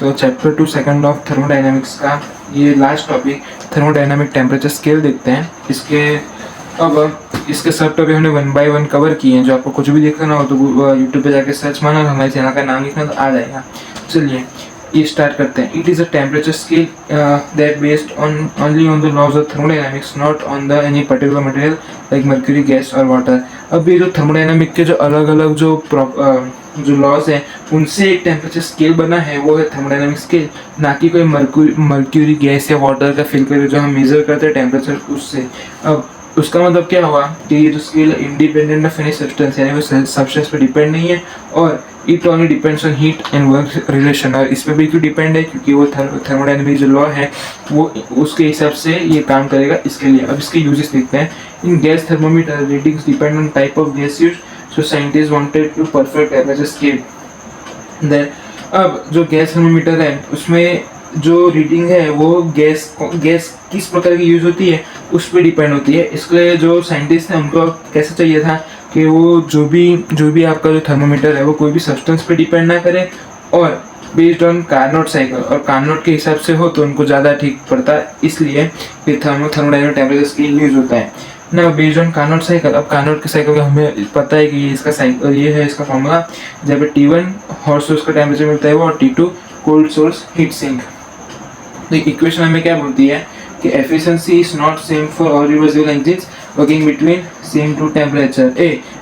तो chapter 2 second of thermodynamics का ये last topic thermodynamic temperature scale देखते हैं। इसके सब टॉपिक हमने 1 बाय 1 कवर किए हैं। जो आपको कुछ भी देखना हो तो यूट्यूब पे जाके सर्च मारना और हमारे चैनल का नाम लिखना तो आ जाएगा। चलिए ये स्टार्ट करते हैं। It is a temperature scale that based on only on the laws of thermodynamics, not on the any particular material like mercury, gas और वाटर। अब ये जो थर्मोडाइनमिक के जो अलग अलग जो लॉज हैं उनसे एक टेम्परेचर स्केल बना है, वो है थर्मोडाइनमिक स्केल, ना कि कोई मर्क्यूरी गैस या वाटर का फिल करके जो हम मेजर करते हैं टेम्परेचर उससे। अब उसका मतलब क्या हुआ कि ये जो scale independent of any substance, यानी वो सब्सटेंस पे डिपेंड नहीं है, और it only depends on heat and work relation. और इस पर भी क्यों डिपेंड है, क्योंकि वो थर्मोडाइनमिक जो लॉ है वो उसके हिसाब से ये काम करेगा इसके लिए। अब इसके यूजेस देखते हैं। In gas thermometer readings depend on type of gas use, so scientist wanted to perfect temperature scale. Then अब जो गैस थर्मोमीटर है उसमें जो रीडिंग है वो गैस किस प्रकार की यूज होती है उस पर डिपेंड होती है। इसलिए जो साइंटिस्ट हैं उनको कैसे चाहिए था कि वो जो भी आपका जो थर्मोमीटर है वो कोई भी सब्सटेंस पे डिपेंड ना करे और बेस्ड ऑन कार्नोट साइकिल, और कार्नोट के हिसाब से हो तो उनको ज़्यादा ठीक पड़ता है, इसलिए फिर थर्मोडाइनमिक टेम्परेचर स्केल यूज होता है ना बेस्ड ऑन कार्नोट साइकिल। अब कार्नोट के साइकिल का हमें पता है कि इसका साइकिल ये है, इसका फॉर्मूला जब T1 हॉट सोर्स का टेम्परेचर मिलता है वो, और T2 cold source heat sink. तो इक्वेशन हमें क्या बोलती है कि efficiency is not same for all reversible engines working between same two temperature.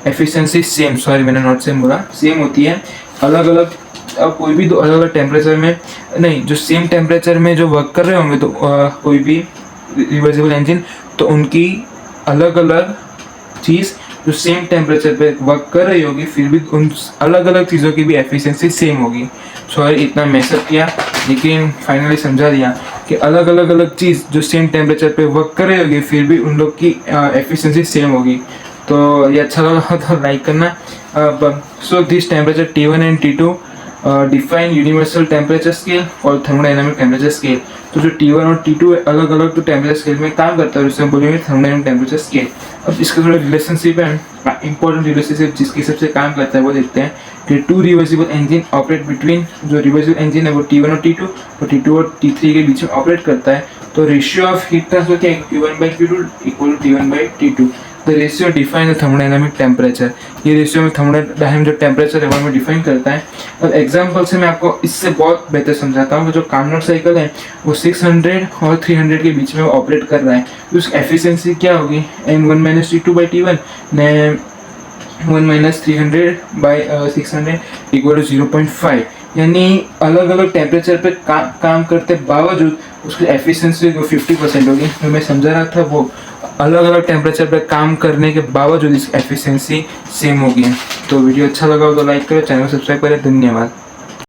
Efficiency same, sorry मैंने नॉट सेम बोला, सेम होती है अलग अलग। अब कोई भी दो अलग अलग टेम्परेचर में नहीं, जो सेम टेम्परेचर में जो वर्क कर रहे होंगे तो कोई भी रिवर्सिबल इंजन, तो उनकी अलग अलग चीज़ जो सेम टेम्परेचर पे वर्क कर रही होगी फिर भी उन अलग अलग चीज़ों की भी एफिशिएंसी सेम होगी। सॉरी इतना मैसअप किया, लेकिन फाइनली समझा दिया कि अलग अलग चीज़ जो सेम टेम्परेचर पे वर्क कर रही होगी फिर भी उन लोग की एफिशिएंसी सेम होगी। तो ये अच्छा लगा तो लाइक करना। So this temperature T1 and T2 define universal temperature scale और थर्मोडाइनमिक टेम्परेचर स्केल। तो जो T1 और T2 अलग अलग तो टेम्परेचर स्केल में काम करता है उसे हम बोलेंगे थर्मोडाइनमिक टेम्परेचर स्केल। अब इसका थोड़ा रिलेशनशिप है, इंपॉर्टेंट रिलेशनशिप जिसकी सबसे काम करता है वो देखते हैं कि two reversible engine operate between, जो रिवर्सिबल इंजन है वो T1 और T2 और T2 और T3 के बीच में ऑपरेट करता है। तो रेशियो ऑफ हीट ट्रांसफर क्या है, Q1/Q2 equal to T1/T2। The ratio define the thermodynamic temperature. ये रेशियो में थर्मोडाइनमिक जो टेम्परेचर है वो हमें डिफाइन करता है। अब एग्जांपल से मैं आपको इससे बहुत बेहतर समझाता हूँ कि जो कार्नोट साइकिल है वो 600 और 300 के बीच में ऑपरेट कर रहा है, तो उसकी एफिशिएंसी क्या होगी, N1 - T2/T1 ने 1 - 300/600 इक्वल टू 0.5। यानी अलग अलग टेम्परेचर पे काम करते बावजूद उसकी एफिशिएंसी 50% होगी। जो मैं समझा रहा था वो अलग अलग टेम्परेचर पे काम करने के बावजूद इसकी एफिशिएंसी सेम होगी। तो वीडियो अच्छा लगा हो तो लाइक करो, चैनल सब्सक्राइब करें। धन्यवाद।